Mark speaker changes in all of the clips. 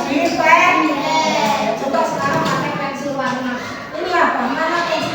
Speaker 1: lebih pendek. Coba sekarang pakai pensil warna. Ini apa? Mana pensil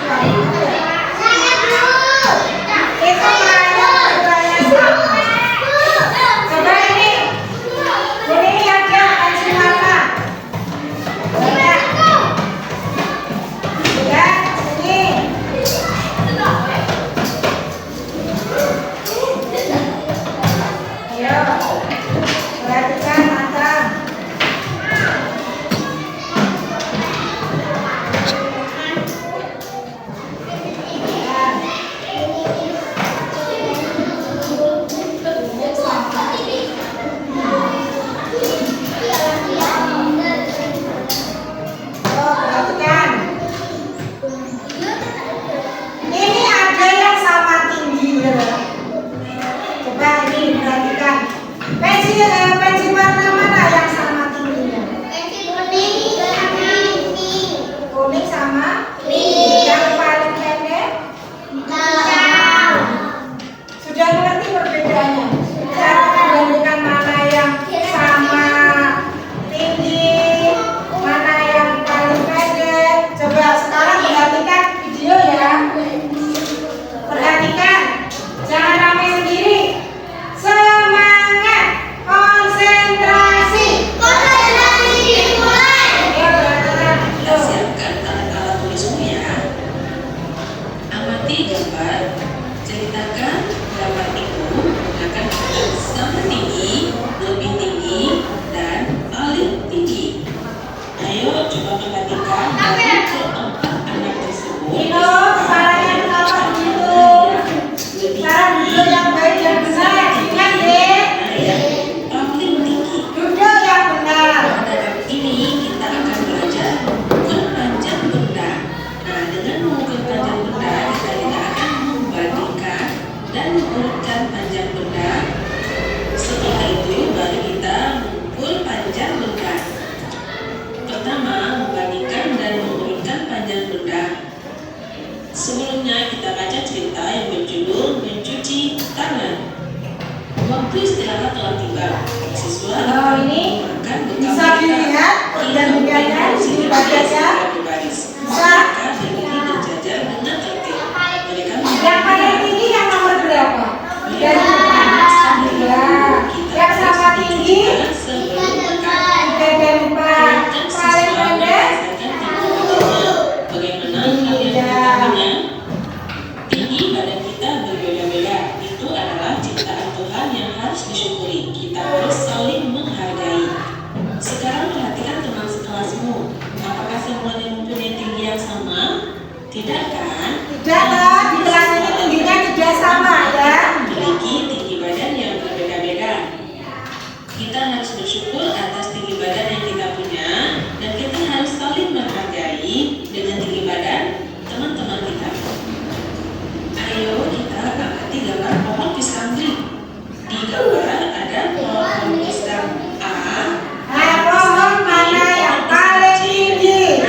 Speaker 1: Seperti gambar, ceritakan dapat itu menggunakan kata sama tinggi, lebih tinggi, dan paling tinggi. Ayo coba perhatikan dari keempat anak tersebut. Sebelumnya kita baca cerita yang berjudul Mencuci Tangan. Waktu istirahat telah tiba. Siswa
Speaker 2: ini
Speaker 1: akan
Speaker 2: bisa dilihat pergantiannya di bacanya.
Speaker 1: Mereka berdiri berjajar dengan tertib. Mereka
Speaker 2: yang paling tinggi yang nomor berapa? Dari depan. Yang sama tinggi dari depan. Paling pendek.
Speaker 1: Bagaimana kalian mengetahuinya? Tinggi badan kita berbeda-beda. Itu adalah ciptaan Tuhan yang harus disyukuri. Kita harus saling menghargai. Sekarang perhatikan teman sekelasmu. Apakah semuanya mempunyai tinggi yang sama? Tidak kan?
Speaker 2: Tidak kan? Di kelas ini tingginya tidak sama ya.
Speaker 1: Memiliki tinggi badan yang berbeda-beda. Kita harus bersyukur atas tinggi badan yang kita punya, dan kita harus saling menghargai dengan tinggi badan teman-teman kita. Ayo kita amati gambar pohon pisang tree. Di gambar ada pohon pisang A.
Speaker 2: Pohon mana yang paling tinggi?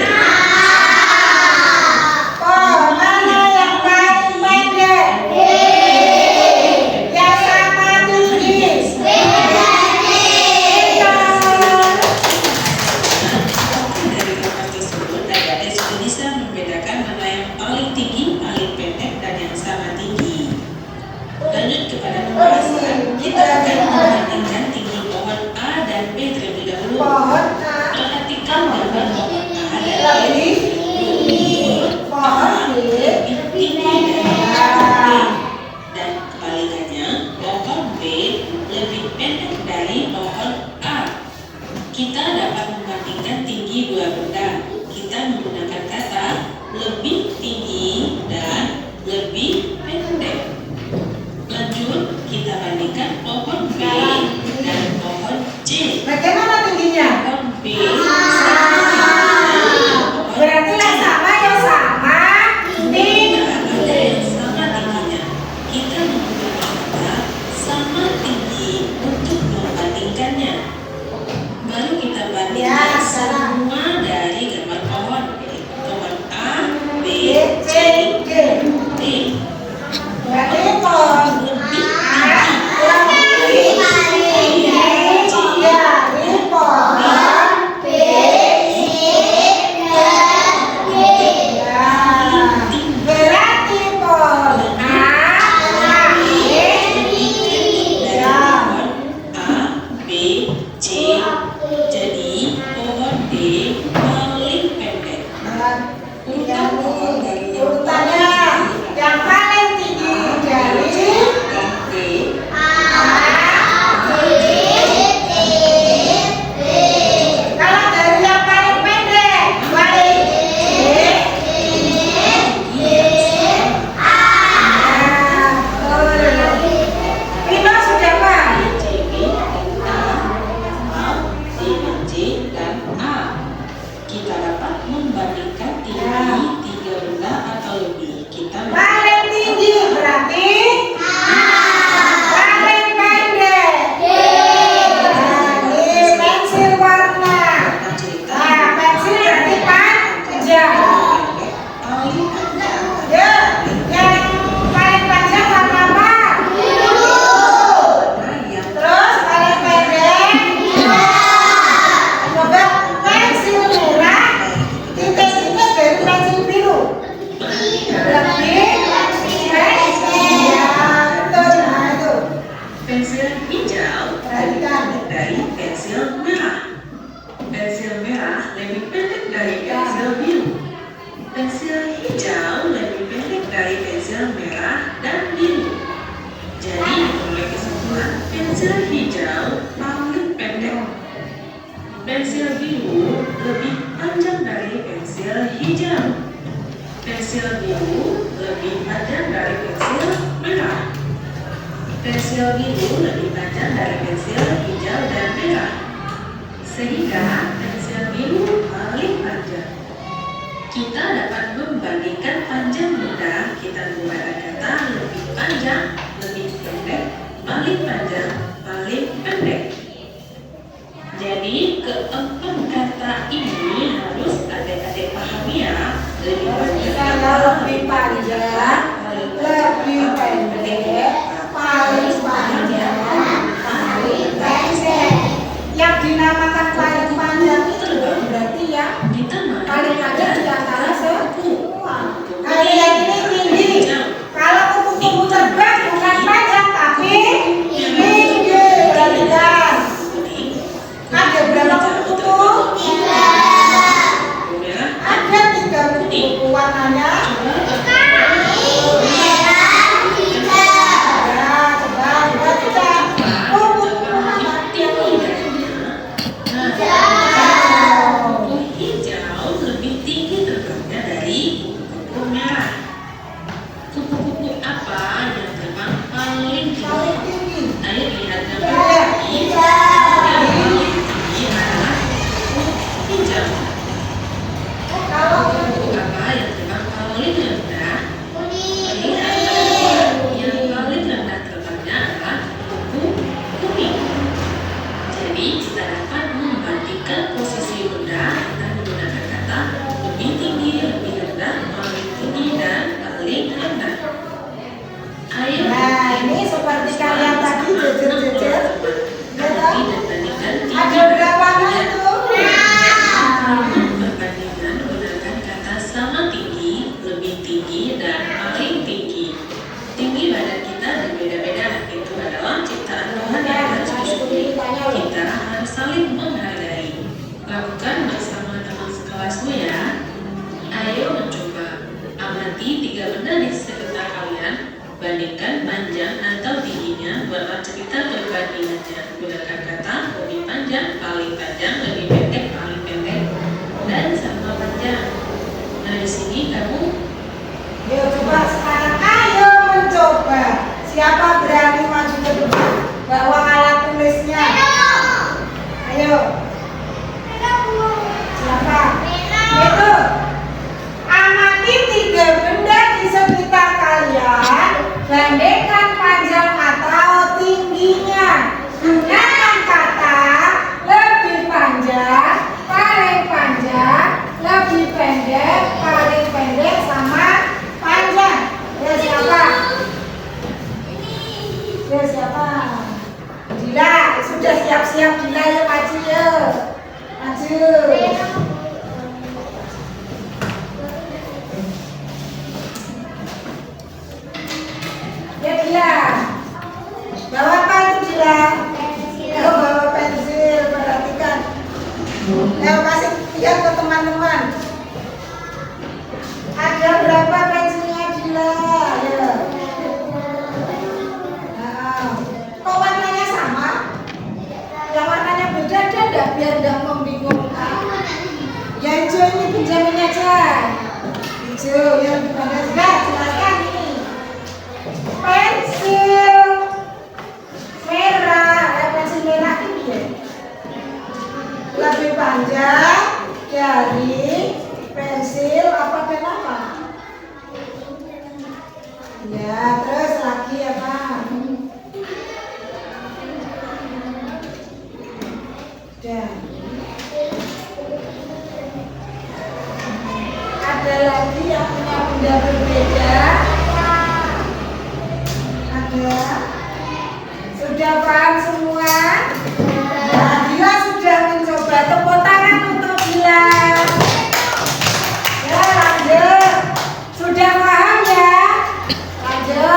Speaker 2: Pohon mana yang paling pendek? Yang sama tinggi.
Speaker 1: Dari gambar tersebut, adik-adik sudah bisa membedakan mana yang paling tinggi, paling pendek, dan yang sama tinggi. Lanjut kepada pembahasan, kita akan membandingkan tinggi pohon A dan B terlebih dahulu.
Speaker 2: Pohon A
Speaker 1: Perhatikan gambar pohon A dan B.
Speaker 2: lebih tinggi. Pohon B
Speaker 1: Lebih tinggi dari pohon B, dan kebalikannya, pohon B lebih pendek dari pohon A. Kita dapat membandingkan tinggi dua benda. Kita menggunakan kata lebih tinggi dan lebih pendek. Lanjut, kita bandingkan pohon B Pensil biru lebih panjang dari pensil merah. Pensil biru lebih panjang dari pensil hijau dan merah. Sehingga pensil biru paling panjang. Kita dapat membandingkan panjang benda kita menggunakan kata lebih panjang, lebih pendek, paling panjang, paling pendek. Jadi keempat kata ini harus adik-adik pahami ya. Lebih panjang,
Speaker 2: lebih panjang, lebih pendek, paling panjang, paling pendek. Yang dinamakan paling panjang itu berarti ya paling panjang di antara semua. Kayak yang ini tinggi. Kalau kupu-kupu terbang bukan panjang tapi tinggi. Perhatikan. Ada berapa kupu-kupu? Ada 3 kupu-kupu. Warnanya?
Speaker 1: Bandingkan panjang atau tingginya, buatlah cerita perbandingannya. Gunakan kata lebih panjang, paling panjang, lebih pendek, paling pendek, dan sama panjang. Nah di sini kamu
Speaker 2: Yuk coba sekarang, ayo mencoba. Siapa berani maju ke depan? Bawa alat tulisnya. Ayo. Siapa? Itu. Amati 3 benda di sekitar kalian. Bandingkan panjang atau tingginya. Gunakan kata lebih panjang, paling panjang, lebih pendek, paling pendek, sama panjang. Ya siapa? Ya siapa? Dila, sudah siap-siap Dila, yuk maju yuk. Maju. Ya Dila, bawa apa itu Dila? Ayo bawa pensil, perhatikan. Ayo kasih lihat ke teman-teman. Ada berapa pensilnya Dila? Ayo. Nah, kok warnanya sama? Yang warnanya beda ada enggak biar enggak membingungkan? Ya hijau ini pinjamin aja. Hijau yang di mana? Silakan ini. Pensil merah, pensil merah ini ya. Lebih panjang dari pensil apa dan apa? Ya, terus lagi apa? Dan ada lagi yang punya benda berbeda. Ada. Sudah paham semua? Nah, Dila sudah mencoba. Tepuk tangan untuk Dila. Ya, lanjut. Sudah paham ya? Lanjut.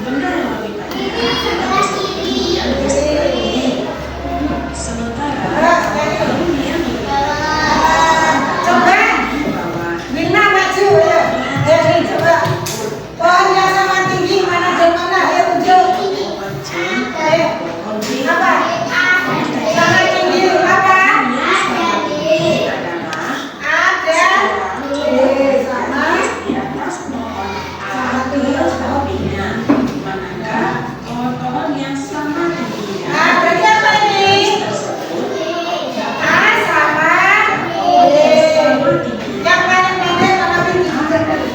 Speaker 1: Benda yang lebih banyak adalah seperti yang di sini. Sementara pohon yang lebih
Speaker 2: Coba
Speaker 1: di bawah.
Speaker 2: Lina maju ya. Ini coba. Pohon yang sama tinggi mana dan mana? Ayo tunjuk.
Speaker 1: Pohon jeng,
Speaker 2: Ayo.
Speaker 1: pohon jeng.
Speaker 2: Apa? Sama tinggi apa?
Speaker 1: Yang sama tinggi adalah
Speaker 2: Ada. Sama.
Speaker 1: di atas pohon
Speaker 2: Sama
Speaker 1: A
Speaker 2: tinggi.
Speaker 1: sampingnya. Manakah pohon-pohon yang sama tingginya?
Speaker 2: Ah, berarti apa ini?
Speaker 1: Tersebut
Speaker 2: A sama.
Speaker 1: sama tingginya.
Speaker 2: Yang paling pendek mana tinggi?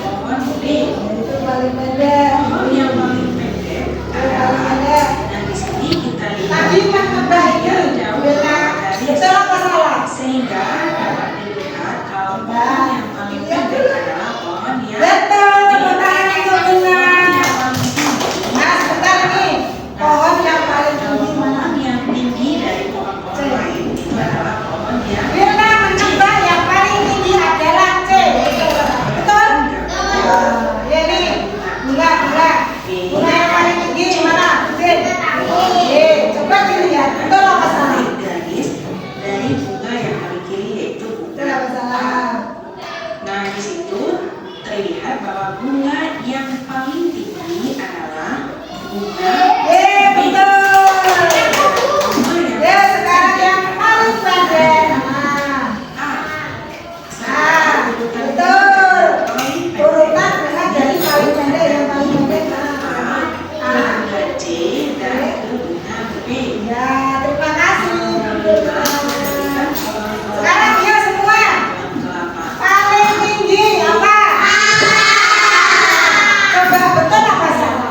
Speaker 1: Pohon B.
Speaker 2: Itu paling pendek.
Speaker 1: Pohon yang paling pendek
Speaker 2: Paling
Speaker 1: adalah,
Speaker 2: pendek.
Speaker 1: dan di sini kita
Speaker 2: Tadi
Speaker 1: lihat
Speaker 2: menebak ini.
Speaker 1: jauh
Speaker 2: Benar.
Speaker 1: dari
Speaker 2: Betul apa salah?
Speaker 1: sehingga dapat dilihat kalau pohon yang paling pendek adalah pohon yang
Speaker 2: Betul. Tepuk tangan untuk Lina.
Speaker 1: yang paling tinggi.
Speaker 2: Nah, sebentar nih. Pohon yang paling tinggi mana?
Speaker 1: Pohon yang tinggi dari pohon-pohon lain itu adalah pohon yang
Speaker 2: Lina menebak yang paling tinggi adalah C. Betul? Ya ini. Bunga. Bunga yang paling tinggi mana? Udin. Coba dilihat. Betul apa salah?
Speaker 1: garis dari bunga yang paling kiri yaitu
Speaker 2: Betul
Speaker 1: bunga.
Speaker 2: apa salah?
Speaker 1: Nah, di situ terlihat bahwa bunga yang paling tinggi adalah bunga
Speaker 2: Betul.
Speaker 1: bunga yang
Speaker 2: Ya, sekarang yang paling pendek.
Speaker 1: A.
Speaker 2: Ah, betul. Urutan dengan dari paling pendek yang paling pendek.
Speaker 1: Bunga C dan ke bunga B.
Speaker 2: Ya, terima kasih. Sekarang dia semua paling tinggi apa? Coba betul apa salah?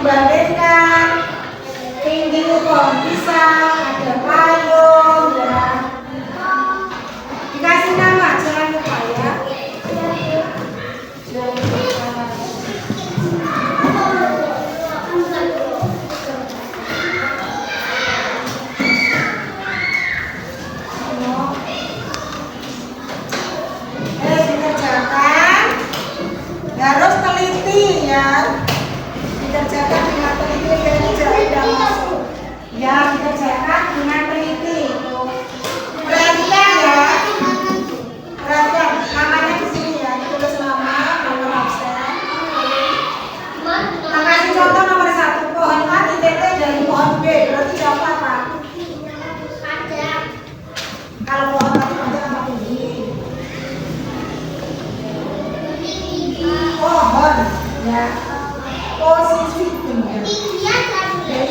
Speaker 2: membandingkan tinggi pohon pisang, ada payung ya. Dikasih nama, jangan lupa ya. Jangan lupa. Dikerjakan harus teliti ya. Dikerjakan dengan teliti biar jari tidak masuk. Ya, dikerjakan dengan teliti. Perhatikan ya. Perhatikan namanya di sini ya. Ditulis nama, nomor absen. Nah, kasih contoh nomor 1, pohon A titik dari pohon B. Berarti jawab apa? Kalau pohon A berarti apa tinggi? Pohon ya. Posisi tinggi.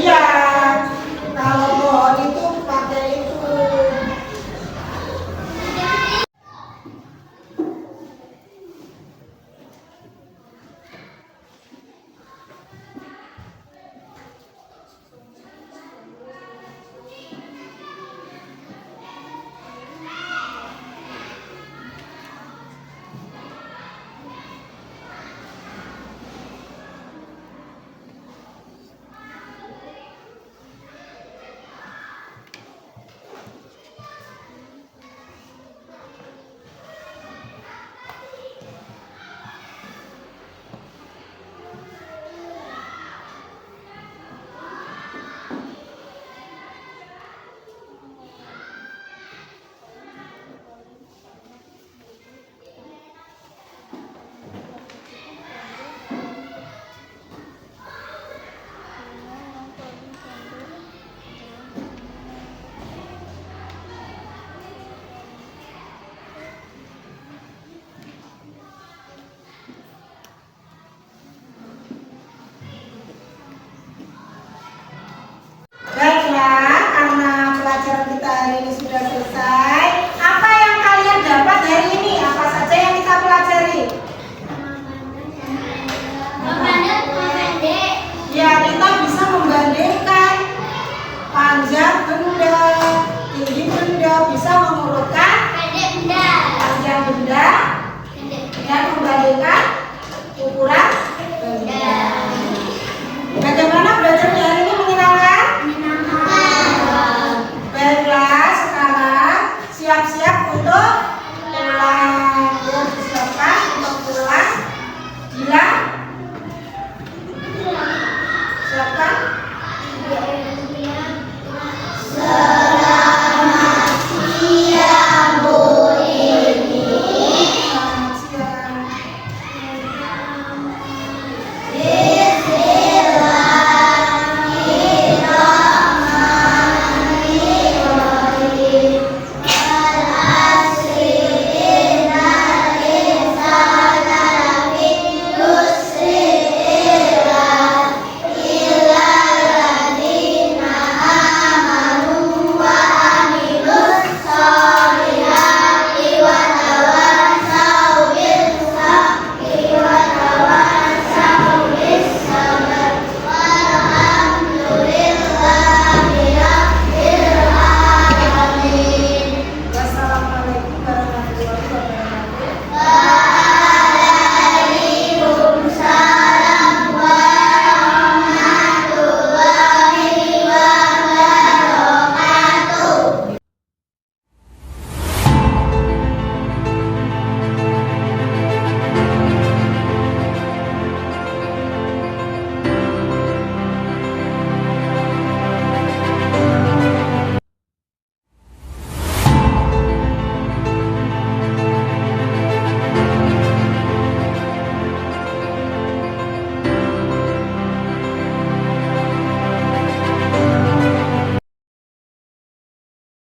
Speaker 2: Iya. Kalau pohon itu pakai itu. Baiklah, karena pelajaran kita hari ini sudah selesai. Apa yang kalian dapat hari ini? Apa saja yang kita pelajari? Ya, kita bisa membandingkan panjang benda, tinggi benda, bisa mengurutkan panjang benda dan membandingkan